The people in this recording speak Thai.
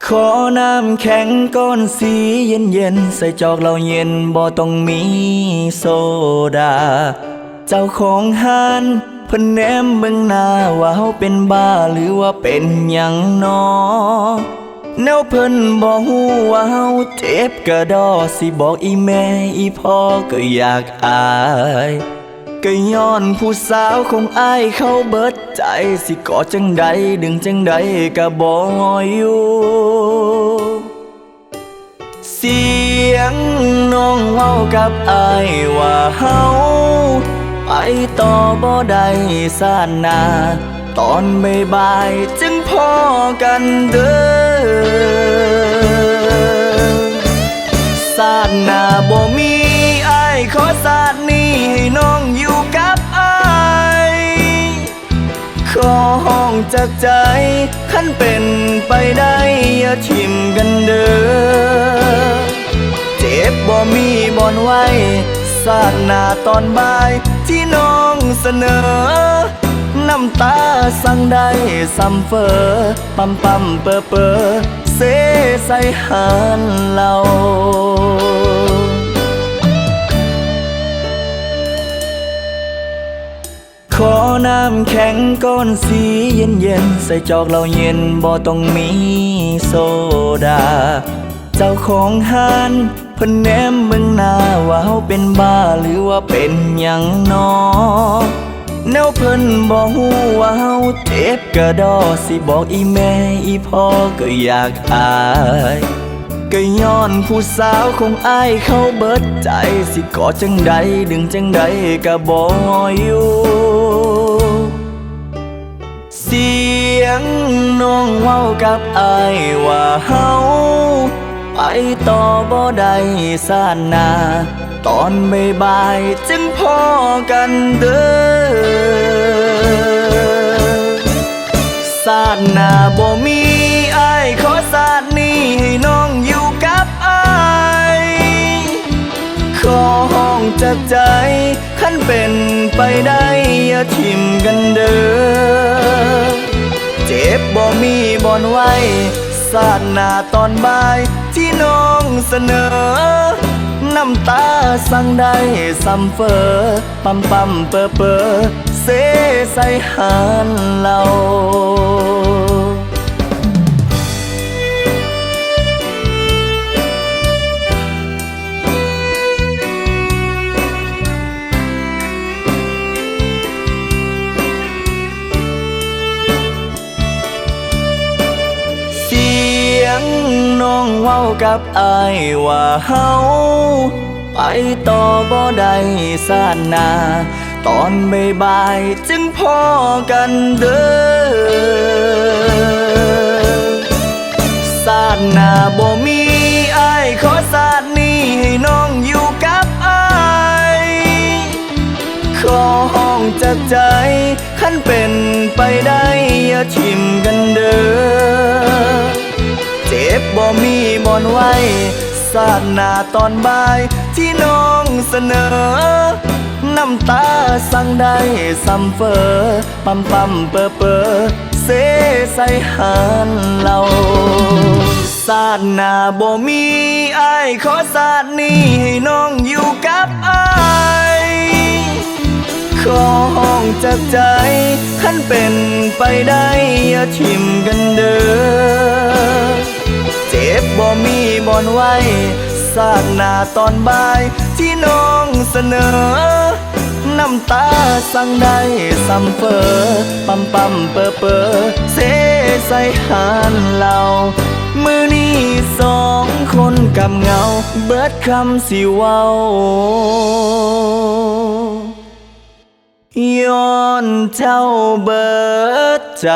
ขอน้ำแข็งก้อนสีเย็นเย็นใส่จอกเหล้าเย็นบ่ต้องมีโซดาเจ้าของห้านเพิ่นแนมเบิ่งหน้าว่าเฮาเป็นบ้าหรือว่าเป็นหยังน้อแนวเพิ่นบ่ฮู้ว่าเฮาเจ็บกระดอสิบอกอีแม่อีพ่อก็อยากอายก็ย้อนผู้สาวของอ้ายเขาเบิดใจสิกอดจังใดดึงจังใดก็บ่อยู่เสียงน้องเว้ากับอ้ายว่าเฮาไปต่อบ่ได้ซาดหน้าตอนบ่ายๆจึงพอกันเด้อซาดหน้าบ่มีอ้ายขอซาดนี้ให้น้องอยู่กับอ้ายขอห้องจากใจคันเป็นไปได้อย่าทิ่มกันเด้อเจ็บบ่มีบ่อนไว้ซาดหน้าตอนบ่ายที่น้องเสนอน้ำตาสั่งได้ซ้ำเฟอปั๊มปั๊มเปอเปอเสใส่หันเราขอน้ำแข็งก้อนสีเย็นเย็นใส่จอกเหล้าเย็นบ่ต้องมีโซดาเจ้าของห้านเพิ่นแนมเบิ่งหน้าว่าเฮาเป็นบ้าหรือว่าเป็นหยังน้อแนวเพิ่นบ่ฮู้ว่าเฮาเจ็บกระดอสิบอกอีแม่อีพ่อก็อยากอายก็ย้อนผู้สาวของอ้ายเขาเบิดใจสิกอดจังใดดึงจังใดก็บ่อยู่เสียงน้องเว้ากับอ้ายว่าเฮาไปต่อบ่ได้ซาดหน้าตอนบ่ายๆจึงพอกันเด้อซาดหน้าบ่มีอ้ายขอซาดนี้ให้น้องอยู่กับอ้ายขอห้องจากใจคันเป็นไปได้อย่าทิ่มกันเด้อเจ็บบ่มีบ่อนไว้ซาดหน้าตอนบ่ายที่น้องเสนอน้ำตาสั่งได้ซ้ำเฟอปั๊มปั๊มเปอเปอเสใส่หันเราเสียงน้องเว้ากับอ้ายว่าเฮาไปต่อบ่ได้ซาดหน้าตอนบ่ายๆจึงพอกันเด้อซาดหน้าบ่มีอ้ายขอซาดนี้ให้น้องอยู่กับอ้ายขอห้องจากใจคันเป็นไปได้อย่าทิ่มกันเด้อเจ็บบ่มีบ่อนไว้ซาดหน้าตอนบ่ายที่น้องเสนอน้ำตาสั่งได้ซ้ำเฟอปั๊มปั๊มเปอเปอเสใส่หันเราซาดหน้าบ่มีอ้ายขอซาดนี้ให้น้องอยู่กับอ้ายขอห้องจากใจคันเป็นไปได้อย่าทิ่มกันเด้อเจ็บบ่มีบ่อนไว้ซาดหน้าตอนบ่ายที่น้องเสนอน้ำตาสั่งได้ซ้ำเฟอปั๊มปั๊มเปอเปอเสใส่หันเรามือนี้สองคนกับเงาเบิดคำสิเว้าย้อนเจ้าเบิดใจ